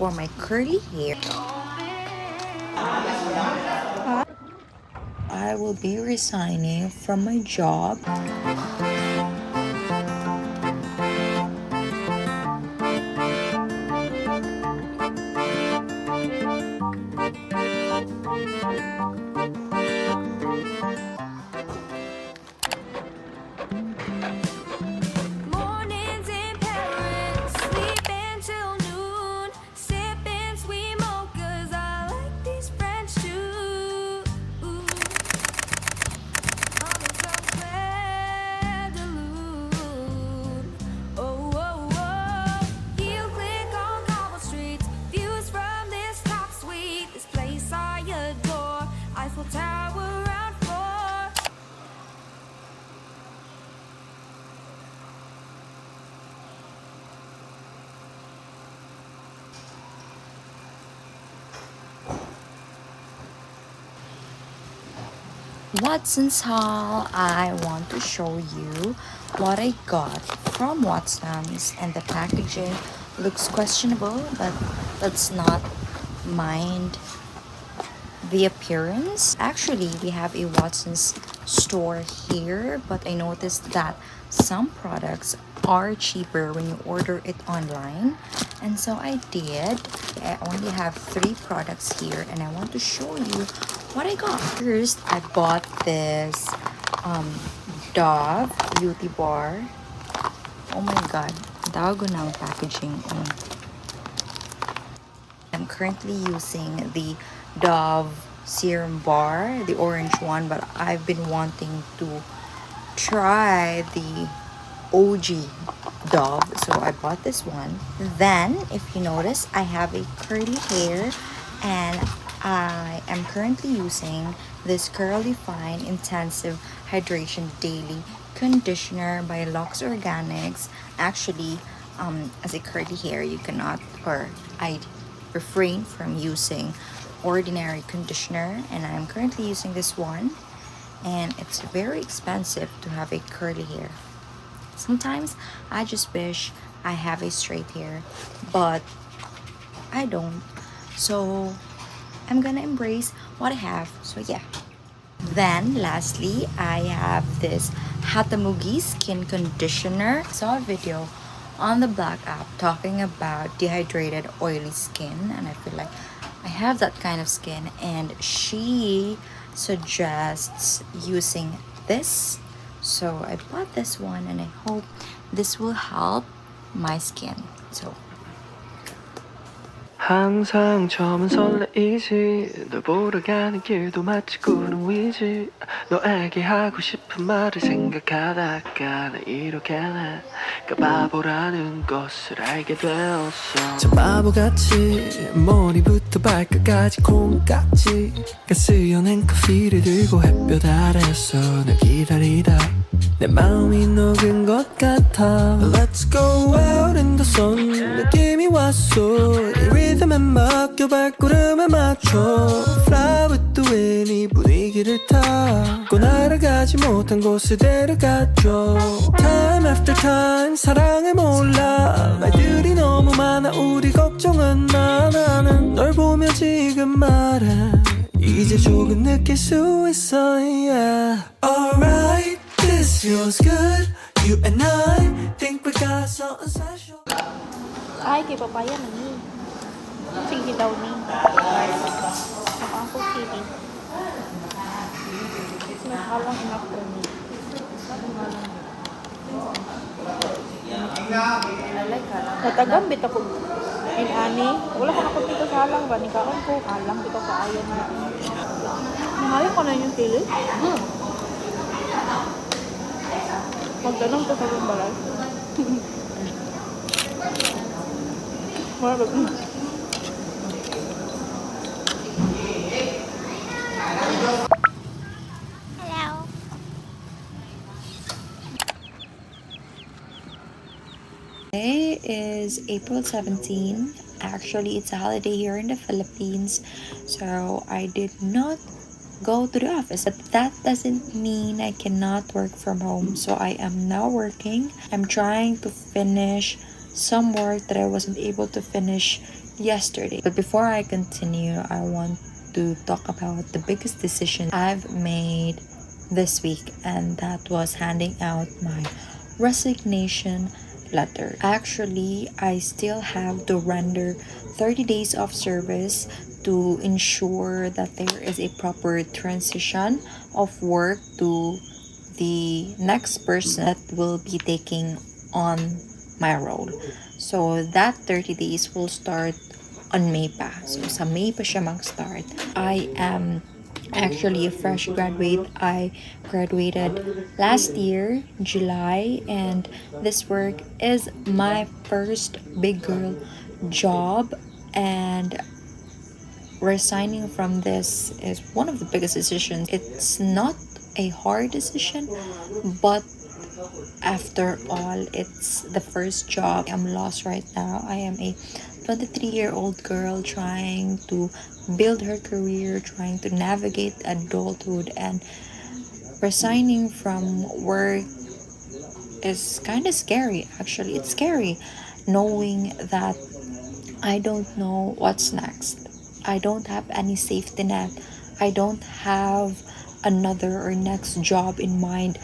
for my curly hair, I will be resigning from my job. Mornings in Paris, sleeping till noon, sipping sweet mochas. I like these French too. On the Sun Clair de Lune. Oh, oh, oh. Heel click on cobble streets, views from this top suite. This place I adore, Eiffel Tower around 4. Watson's haul. I want to show you what I got from Watson's, and the packaging looks questionable, but let's not mind the appearance. Actually, we have a Watson's store here, but I noticed that some products are cheaper when you order it online, and so I did. I only have 3 products here, and I want to show you what I got. First, I bought this Dove beauty bar. Oh my god, dago ng packaging. I'm currently using the Dove serum bar, the orange one, but I've been wanting to try the OG Dove, so I bought this one. Then, if you notice, I have a curly hair, and I am currently using this Curly Fine Intensive Hydration Daily Conditioner by Lux Organics. Actually, as a curly hair, you cannot, or I refrain from using ordinary conditioner, and I'm currently using this one, and it's very expensive to have a curly hair. Sometimes I just wish I have a straight hair, but I don't, so I'm gonna embrace what I have. So yeah. Then lastly, I have this Hatamugi skin conditioner. I saw a video on the Black app talking about dehydrated oily skin, and I feel like I have that kind of skin, and she suggests using this. So I bought this one, and I hope this will help my skin. So 항상 처음은 설레이지 널 보러 가는 길도 마치 구름 위지 너에게 하고 싶은 말을 생각하다가 나 이렇게 내가 바보라는 것을 알게 되었어 참 바보같이 머리부터 발끝까지 콩깍지 가스연한 커피를 들고 햇볕 아래서 널 기다리다 내 마음이 녹은 것 같아 Let's go out in the sun 느낌이 왔어 이 리듬에 맡겨 발걸음에 맞춰 Fly with the wind 이 분위기를 타고 날아가지 못한 곳에 데려가줘 Time after time 사랑을 몰라 말들이 너무 많아 우리 걱정은 마 나는 널 보며 지금 말해 이제 조금 느낄 수 있어 yeah. Alright This feels good, you and I think we got something special. Ay, kay papaya na ni. Sige daw ni. Ako kiri. Nakalang enough for me. Natagam bita ko. And ani, wala ko nakot dito sa halang ba? Nikaon ko, halang dito sa ayan na. Mahalo ko na yung pili. Magtanong ko sa yung balay. Wala ba? Hello. Today is April 17. Actually, it's a holiday here in the Philippines, so I did not go to the office, but that doesn't mean I cannot work from home. So I am now working. I'm trying to finish some work that I wasn't able to finish yesterday. But before I continue, I want to talk about the biggest decision I've made this week, and that was handing out my resignation letter. Actually, I still have to render 30 days of service to ensure that there is a proper transition of work to the next person that will be taking on my role. So that 30 days will start on May pa. So sa May pa siya mag-start. I am actually a fresh graduate. I graduated last year, July, and this work is my first big girl job, and resigning from this is one of the biggest decisions. It's not a hard decision, but after all, it's the first job. I'm lost right now. I am a 23-year-old girl trying to build her career, trying to navigate adulthood, and resigning from work is kind of scary. Actually, it's scary knowing that I don't know what's next. I don't have any safety net. I don't have another or next job in mind.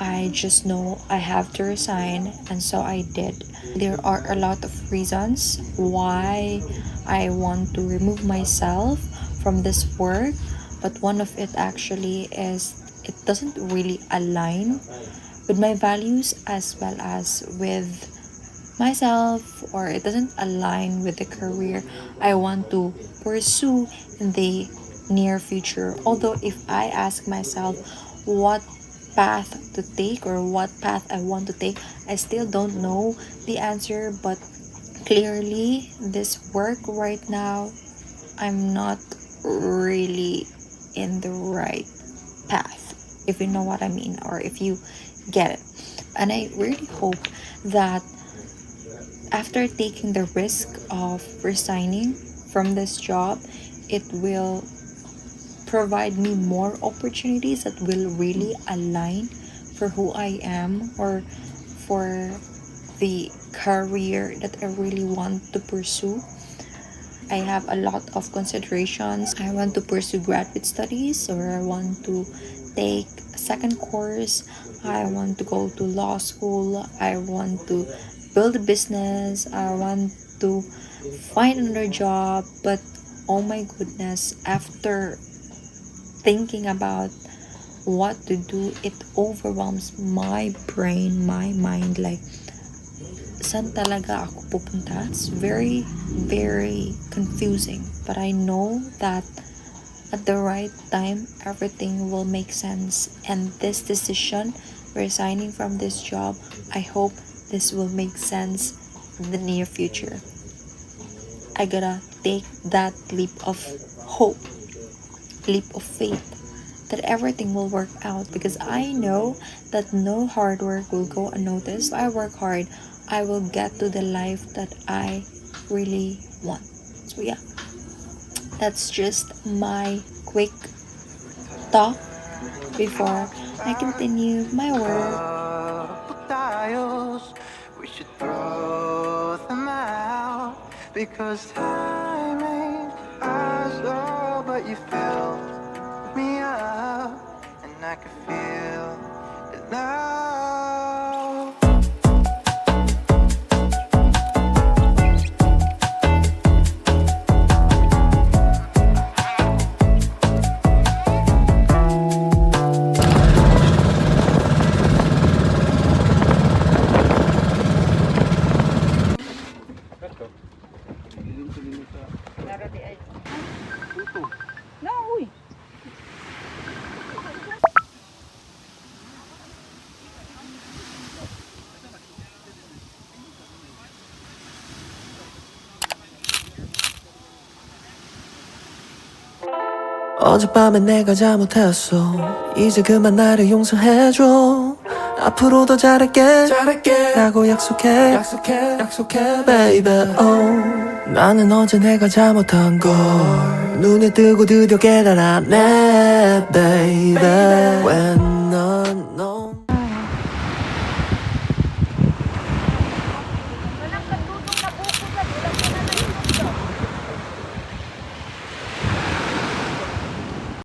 I just know I have to resign, and so I did. There are a lot of reasons why I want to remove myself from this work, but one of it actually is it doesn't really align with my values as well as with myself, or it doesn't align with the career I want to pursue in the near future. Although if I ask myself what path to take or what path I want to take, I still don't know the answer, but clearly this work right now, I'm not really in the right path, if you know what I mean, or if you get it. And I really hope that after taking the risk of resigning from this job, it will provide me more opportunities that will really align for who I am, or for the career that I really want to pursue. I have a lot of considerations. I want to pursue graduate studies, or I want to take a second course. I want to go to law school. I want to build a business. I want to find another job. But oh my goodness, after thinking about what to do, it overwhelms my brain, my mind, like saan talaga ako pupunta. It's very, very confusing, but I know that at the right time everything will make sense, and this decision, resigning from this job, I hope this will make sense in the near future. I gotta take that leap of hope, leap of faith, that everything will work out, because I know that no hard work will go unnoticed. If I work hard, I will get to the life that I really want. So yeah, that's just my quick talk before I continue my work. We should throw them out, because time ain't ours, oh, but you filled me up, and I can feel it now. 어젯밤에 내가 잘못했어. 이제 그만 나를 용서해줘. 앞으로 더 잘할게 라고 약속해 baby. oh. 나는 어제 내가 잘못한 걸 눈에 뜨고 드디어 깨달았네 baby. when 넌